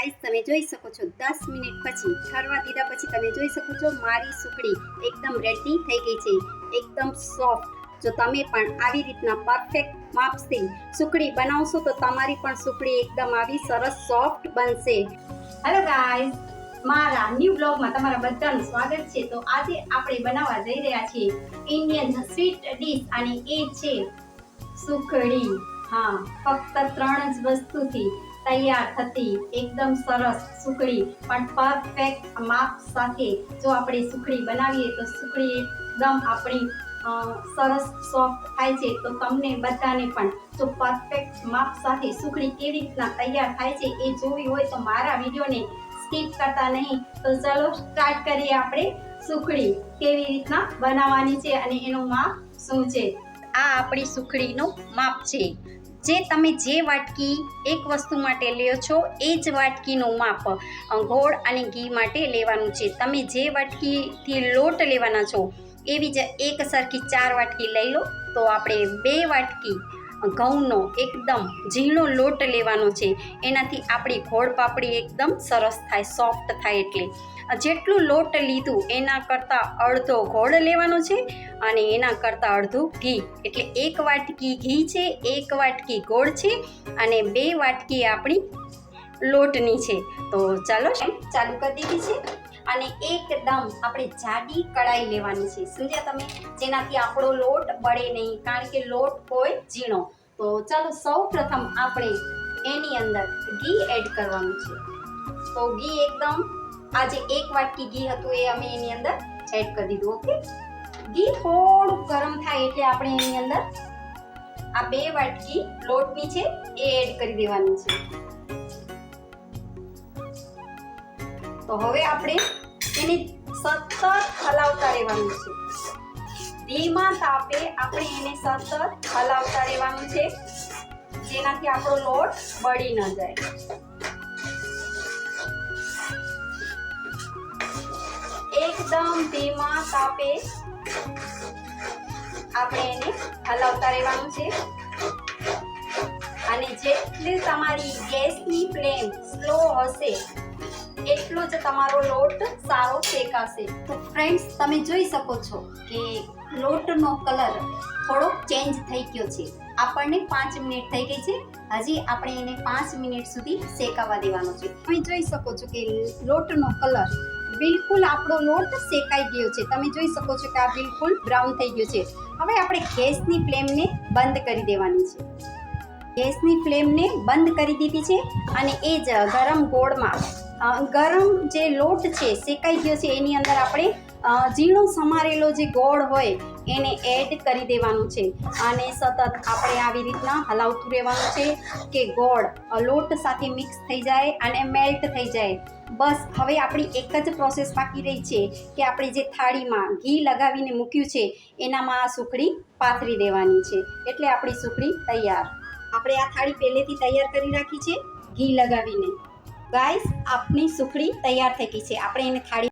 Guys તમે જોઈ શકો છો 10 મિનિટ પછી ઠરવા દીધા પછી તમે જોઈ શકો છો મારી સુખડી એકદમ રેડી થઈ ગઈ છે, એકદમ સોફ્ટ. જો તમે પણ આવી રીતના પરફેક્ટ માપથી સુખડી બનાવશો તો તમારી પણ સુખડી એકદમ આવી સરસ સોફ્ટ બનશે. હેલો ગાઈસ, મારા ન્યૂ બ્લોગમાં તમારા બધાનું સ્વાગત છે. તો આજે આપણે બનાવવા જઈ રહ્યા છીએ ઇન્ડિયન સ્વીટ ડીશ અને એ છે સુખડી. હા, ફક્ત 3 જ વસ્તુથી તૈયાર થતી એકદમ સરસ સુખડી, પણ પરફેક્ટ માપ સાથે જો આપણે સુખડી બનાવીએ તો સુખડી એકદમ આપણી સરસ સોફ્ટ થાય છે. તો તમને બધાને પણ જો પરફેક્ટ માપ સાથે સુખડી કેવી રીતના તૈયાર થાય છે એ જોવી હોય તો મારા વિડીયોને સ્કીપ કરતા નહીં. તો ચલો સ્ટાર્ટ કરીએ આપણે સુખડી કેવી રીતના બનાવવાની છે અને એનું માપ શું છે. આ આપણી સુખડીનું માપ છે. જે તમે જે વાટકી એક વસ્તુ માટે લ્યો છો એ જ વાટકીનું માપ ગોળ અને ઘી માટે લેવાનું છે. તમે જે વાટકીથી લોટ લેવાના છો એવી જ એક સરખી 4 વાટકી લઈ લો. તો આપણે 2 વાટકી ઘઉંનો એકદમ ઝીણો લોટ લેવાનો છે. એનાથી આપણી ગોળ પાપડી એકદમ સરસ થાય, સોફ્ટ થાય. એટલે જેટલું લોટ લીધું એના કરતાં અડધો ગોળ લેવાનો છે અને એના કરતાં અડધું ઘી. એટલે 1 વાટકી ઘી છે, 1 વાટકી ગોળ છે અને 2 વાટકી આપણી લોટની છે. તો ચાલો ચાલુ કરી દીધી છે. અને એકદમ આપણે જાડી કડાઈ લેવાની છે, સમજ્યા તમે, જેનાથી આપણો લોટ બળે નહીં, કારણ કે લોટ હોય ઝીણો. તો ચાલો સૌ પ્રથમ આપણે એની અંદર ઘી એડ કરવાનું છે. તો ઘી એકદમ આજે 1 વાટકી ઘી હતું એ અમે એની અંદર એડ કરી દીધું. ઓકે, ઘી થોડું ગરમ થાય એટલે આપણે એની અંદર આ 2 વાટકી લોટની છે એ એડ કરી દેવાની છે. તો હવે આપણે એને સતત હલાવતા રહેવાનું છે. ધીમા તાપે આપણે એને સતત હલાવતા રહેવાનું છે, જેનાથી આપણો લોટ બળી ન જાય. એકદમ ધીમા તાપે આપણે એને હલાવતા રહેવાનું છે. અને જેટલી તમારી ગેસની ફ્લેમ સ્લો હશે એટલો જ તમારો લોટ સારો શેકાશે. તો ફ્રેન્ડ્સ, તમે જોઈ શકો છો કે લોટનો કલર થોડો ચેન્જ થઈ ગયો છે. આપણને 5 મિનિટ થઈ ગઈ છે. હજી આપણે એને 5 મિનિટ સુધી શેકાવા દેવાનો છે. તમે જોઈ શકો છો કે લોટનો કલર બિલકુલ આપણો લોટ શેકાઈ ગયો છે. તમે જોઈ શકો છો કે આ બિલકુલ બ્રાઉન થઈ ગયો છે. હવે આપણે ગેસની ફ્લેમને બંધ કરી દેવાની છે. ગેસની ફ્લેમને બંધ કરી દીધી છે અને એ જ ગરમ ગોળમાં ગરમ જે લોટ છે શેકાઈ ગયો છે એની અંદર આપણે ઝીણો સમારેલો જે ગોળ હોય એને એડ કરી દેવાનું છે. અને સતત આપણે આવી રીતના હલાવતું રહેવાનું છે કે ગોળ લોટ સાથે મિક્સ થઈ જાય અને મેલ્ટ થઈ જાય. બસ હવે આપણી એક જ પ્રોસેસ બાકી રહી છે કે આપણે જે થાળીમાં ઘી લગાવીને મૂક્યું છે એનામાં આ સુખડી પાથરી દેવાની છે. એટલે આપણી સુખડી તૈયાર. આપણે આ થાળી પહેલેથી તૈયાર કરી રાખી છે ઘી લગાવીને. ગાઈસ, આપણી સુખડી તૈયાર થઈ ગઈ છે. આપણે એને થાળી